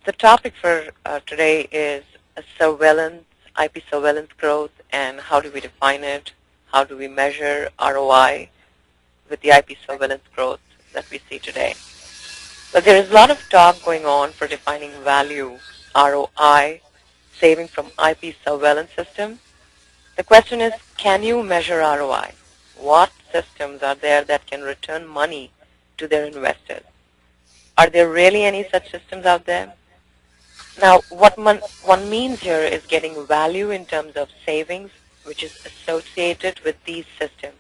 The topic for today is surveillance, IP surveillance growth, and how do we define it? How do we measure ROI with the IP surveillance growth that we see today? But there is a lot of talk going on for defining value, ROI, saving from IP surveillance systems. The question is, can you measure ROI? What systems are there that can return money to their investors? Are there really any such systems out there? Now, what one means here is getting value in terms of savings, which is associated with these systems.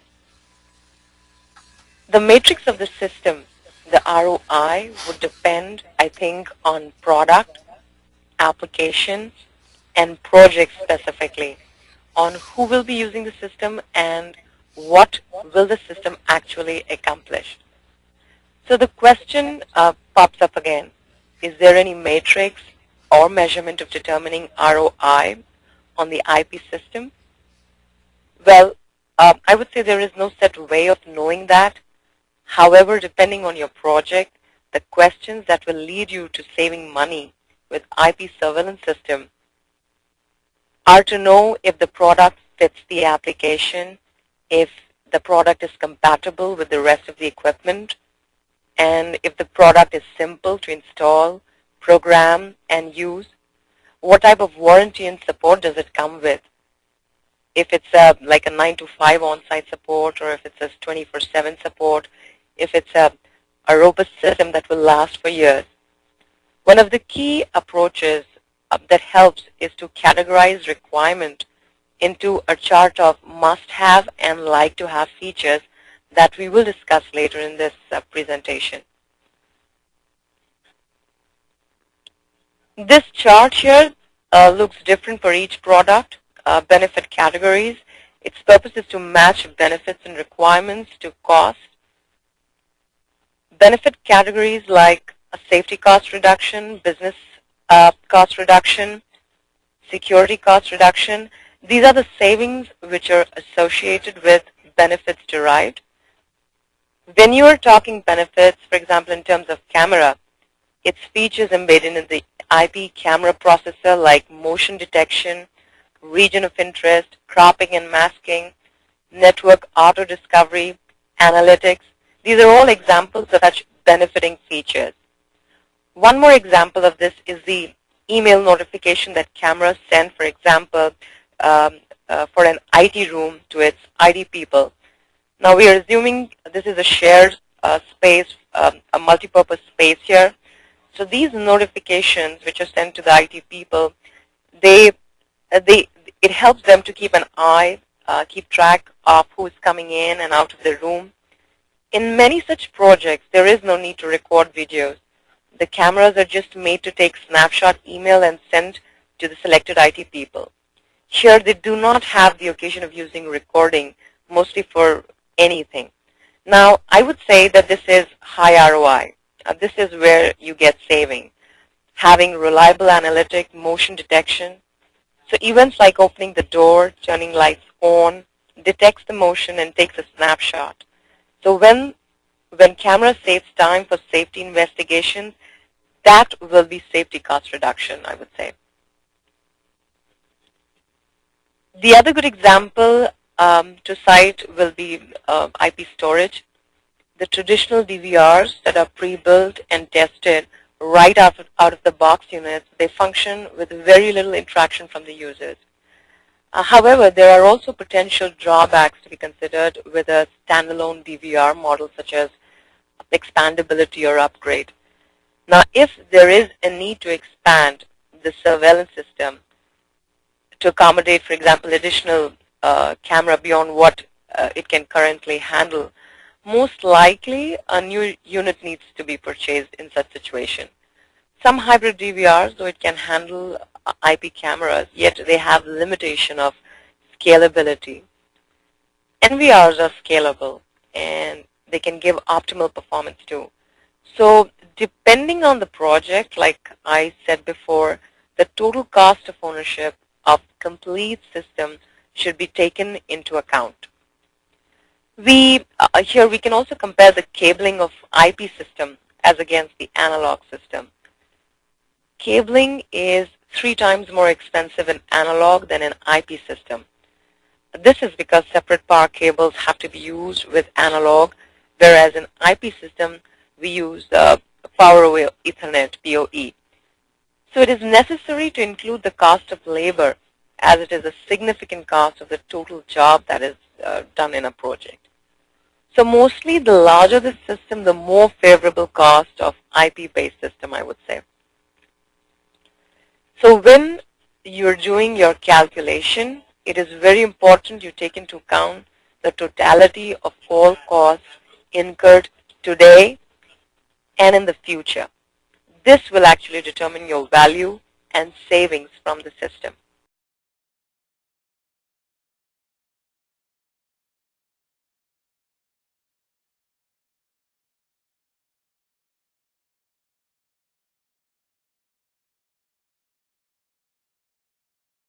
The matrix of the system, the ROI, would depend, I think, on product, application, and project specifically, on who will be using the system and what will the system actually accomplish. So the question pops up again. Is there any matrix or measurement of determining ROI on the IP system? Well, I would say there is no set way of knowing that. However, depending on your project, the questions that will lead you to saving money with IP surveillance system are to know if the product fits the application, if the product is compatible with the rest of the equipment, and if the product is simple to install, program, and use. What type of warranty and support does it come with? If it's like a 9-to-5 on-site support, or if it's a 24/7 support, if it's a robust system that will last for years. One of the key approaches that helps is to categorize requirement into a chart of must-have and like-to-have features that we will discuss later in this presentation. This chart here looks different for each product, benefit categories. Its purpose is to match benefits and requirements to cost. Benefit categories like a safety cost reduction, business cost reduction, security cost reduction. These are the savings which are associated with benefits derived. When you are talking benefits, for example, in terms of camera, its features embedded in the IP camera processor like motion detection, region of interest, cropping and masking, network auto discovery, analytics. These are all examples of such benefiting features. One more example of this is the email notification that cameras send, for example, for an IT room to its IT people. Now we are assuming this is a shared space, a multi-purpose space here. So these notifications which are sent to the IT people, it helps them to keep an eye, keep track of who is coming in and out of the room. In many such projects, there is no need to record videos. The cameras are just made to take snapshot email and send to the selected IT people. Here, they do not have the occasion of using recording, mostly for anything. Now, I would say that this is high ROI. This is where you get saving. Having reliable analytic motion detection. So events like opening the door, turning lights on, detects the motion and takes a snapshot. So when camera saves time for safety investigations, that will be safety cost reduction, I would say. The other good example to cite will be IP storage. The traditional DVRs that are pre-built and tested right out of the box units, they function with very little interaction from the users. However, there are also potential drawbacks to be considered with a standalone DVR model, such as expandability or upgrade. Now, if there is a need to expand the surveillance system to accommodate, for example, additional camera beyond what it can currently handle, most likely a new unit needs to be purchased in such situation. Some hybrid DVRs, though it can handle IP cameras, yet they have limitation of scalability. NVRs are scalable and they can give optimal performance too. So depending on the project, like I said before, the total cost of ownership of complete system should be taken into account. Here we can also compare the cabling of IP system as against the analog system. Cabling is 3 times more expensive in analog than an IP system. This is because separate power cables have to be used with analog, whereas in IP system we use Power over Ethernet, PoE. So it is necessary to include the cost of labor, as it is a significant cost of the total job that is done in a project. So mostly the larger the system, the more favorable cost of IP-based system, I would say. So when you're doing your calculation, it is very important you take into account the totality of all costs incurred today and in the future. This will actually determine your value and savings from the system.